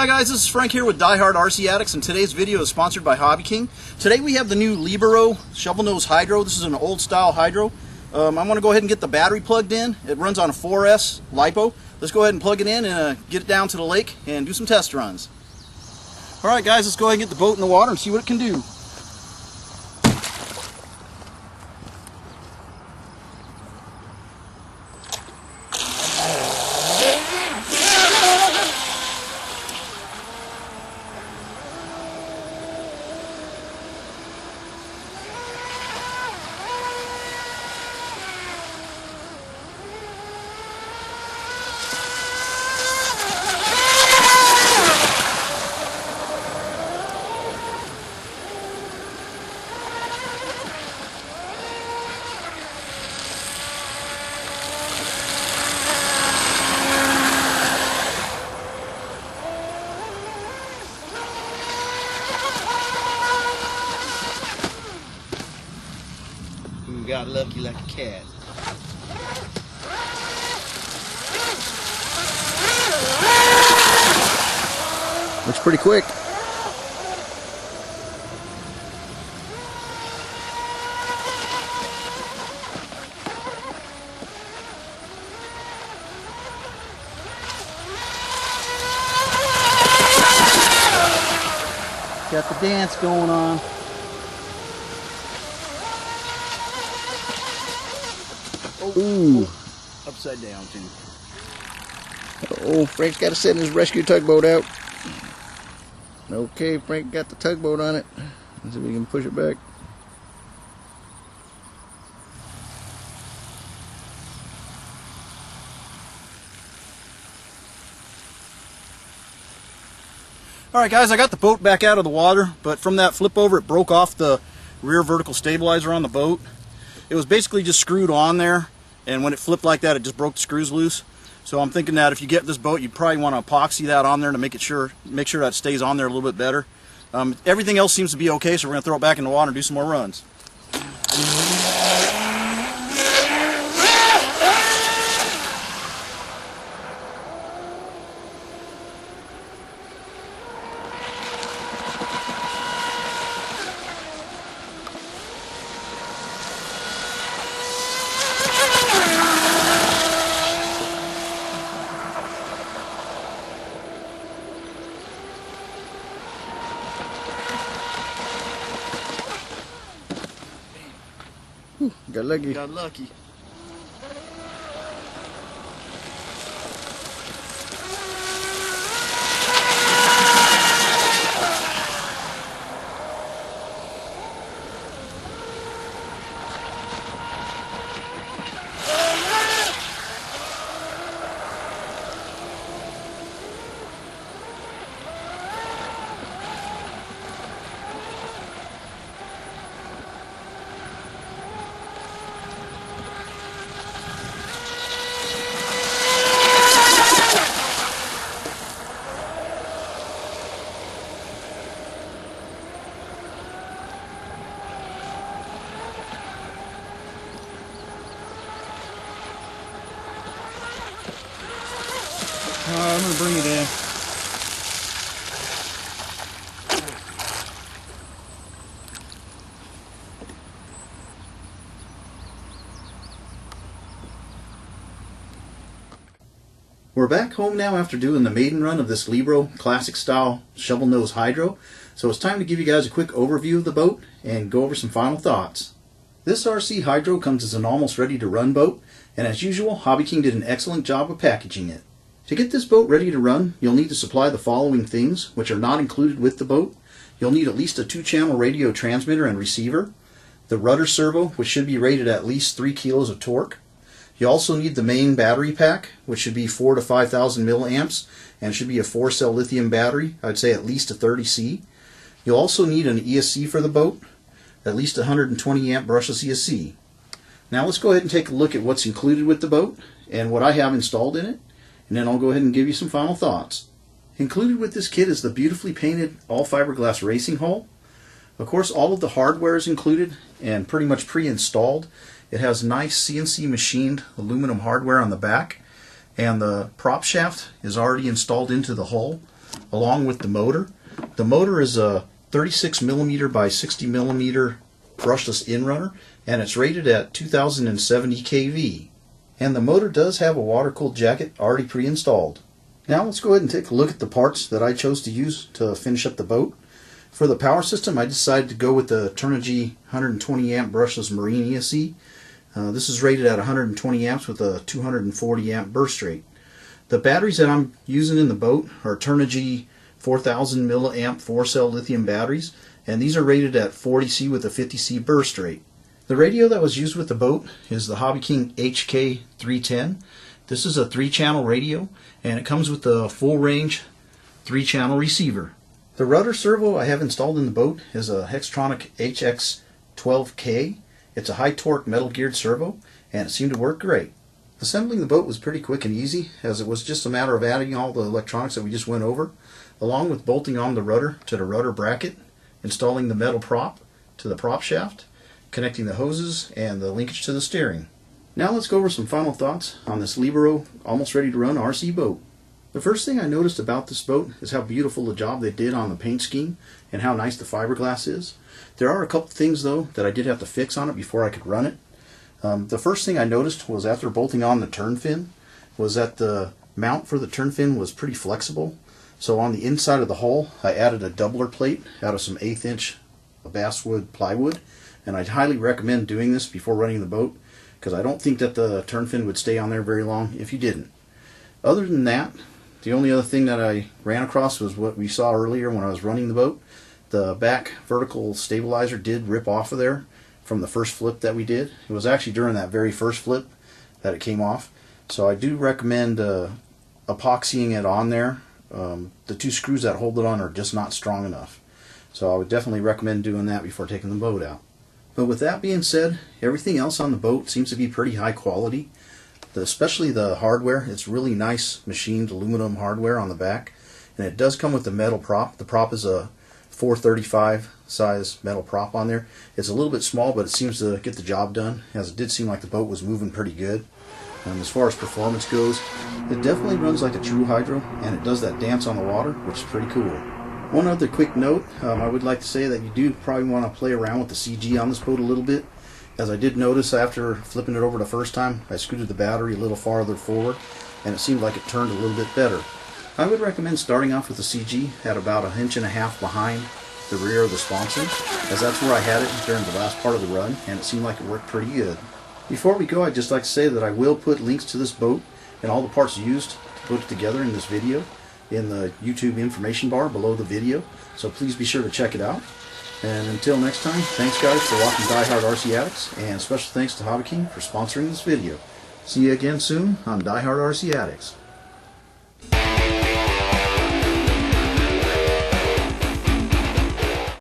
Hi guys, this is Frank here with Die Hard RC Addicts, and today's video is sponsored by HobbyKing. Today we have the new Libero shovel nose hydro. This is an old style hydro. I'm going to go ahead and get the battery plugged in. It runs on a 4S LiPo. Let's go ahead and plug it in and get it down to the lake and do some test runs. Alright guys, let's go ahead and get the boat in the water and see what it can do. You got lucky like a cat. Looks pretty quick. Got the dance going on. Ooh. Upside down too. Oh, Frank's got to send his rescue tugboat out. Okay, Frank got the tugboat on it. Let's see if we can push it back. Alright guys, I got the boat back out of the water, but from that flip over it broke off the rear vertical stabilizer on the boat. It was basically just screwed on there, and when it flipped like that, it just broke the screws loose. So I'm thinking that if you get this boat, you probably want to epoxy that on there to make sure that it stays on there a little bit better. Everything else seems to be okay, so we're going to throw it back in the water and do some more runs. Got lucky. Got lucky. I'm going to bring it in. We're back home now after doing the maiden run of this Libero classic style shovel nose hydro. So it's time to give you guys a quick overview of the boat and go over some final thoughts. This RC hydro comes as an almost ready to run boat, and as usual, HobbyKing did an excellent job of packaging it. To get this boat ready to run, you'll need to supply the following things, which are not included with the boat. You'll need at least a 2-channel radio transmitter and receiver, the rudder servo, which should be rated at least 3 kilos of torque. You also need the main battery pack, which should be 4,000 to 5,000 milliamps, and should be a 4-cell lithium battery. I'd say at least a 30C. You'll also need an ESC for the boat, at least 120 amp brushless ESC. Now let's go ahead and take a look at what's included with the boat and what I have installed in it, and then I'll go ahead and give you some final thoughts. Included with this kit is the beautifully painted all fiberglass racing hull. Of course, all of the hardware is included and pretty much pre-installed. It has nice CNC machined aluminum hardware on the back, and the prop shaft is already installed into the hull. along with the motor. The motor is a 36mm by 60mm brushless inrunner, and it's rated at 2070 kV. And the motor does have a water-cooled jacket already pre-installed. Now let's go ahead and take a look at the parts that I chose to use to finish up the boat. For the power system, I decided to go with the Turnigy 120 amp brushless Marine ESC. This is rated at 120 amps with a 240 amp burst rate. The batteries that I'm using in the boat are Turnigy 4000 milliamp 4-cell lithium batteries, and these are rated at 40C with a 50C burst rate. The radio that was used with the boat is the HobbyKing HX12K. This is a 3-channel radio, and it comes with a full range 3-channel receiver. The rudder servo I have installed in the boat is a Hextronik HX12K. It's a high torque metal geared servo, and it seemed to work great. Assembling the boat was pretty quick and easy, as it was just a matter of adding all the electronics that we just went over, along with bolting on the rudder to the rudder bracket, installing the metal prop to the prop shaft, connecting the hoses, and the linkage to the steering. Now let's go over some final thoughts on this Libero almost ready to run RC boat. The first thing I noticed about this boat is how beautiful the job they did on the paint scheme and how nice the fiberglass is. There are a couple things though that I did have to fix on it before I could run it. The first thing I noticed was after bolting on the turn fin was that the mount for the turn fin was pretty flexible. So on the inside of the hull I added a doubler plate out of some 1/8 inch basswood plywood, and I'd highly recommend doing this before running the boat because I don't think that the turn fin would stay on there very long if you didn't. Other than that, the only other thing that I ran across was what we saw earlier when I was running the boat. The back vertical stabilizer did rip off of there from the first flip that we did. It was actually during that very first flip that it came off. So I do recommend epoxying it on there. The 2 screws that hold it on are just not strong enough. So I would definitely recommend doing that before taking the boat out. But with that being said, everything else on the boat seems to be pretty high quality. Especially the hardware. It's really nice machined aluminum hardware on the back, and it does come with the metal prop. The prop is a 435 size metal prop on there. It's a little bit small, but it seems to get the job done, as it did seem like the boat was moving pretty good. As far as performance goes, it definitely runs like a true hydro, and it does that dance on the water, which is pretty cool. One other quick note, I would like to say that you do probably want to play around with the CG on this boat a little bit. As I did notice after flipping it over the first time, I scooted the battery a little farther forward, and it seemed like it turned a little bit better. I would recommend starting off with the CG at about 1.5 inches behind the rear of the sponson, as that's where I had it during the last part of the run, and it seemed like it worked pretty good. Before we go, I'd just like to say that I will put links to this boat and all the parts used to put it together in this video in the YouTube information bar below the video, so please be sure to check it out. And until next time, thanks guys for watching Die Hard RC Addicts, and special thanks to HobbyKing for sponsoring this video. See you again soon on Die Hard RC Addicts.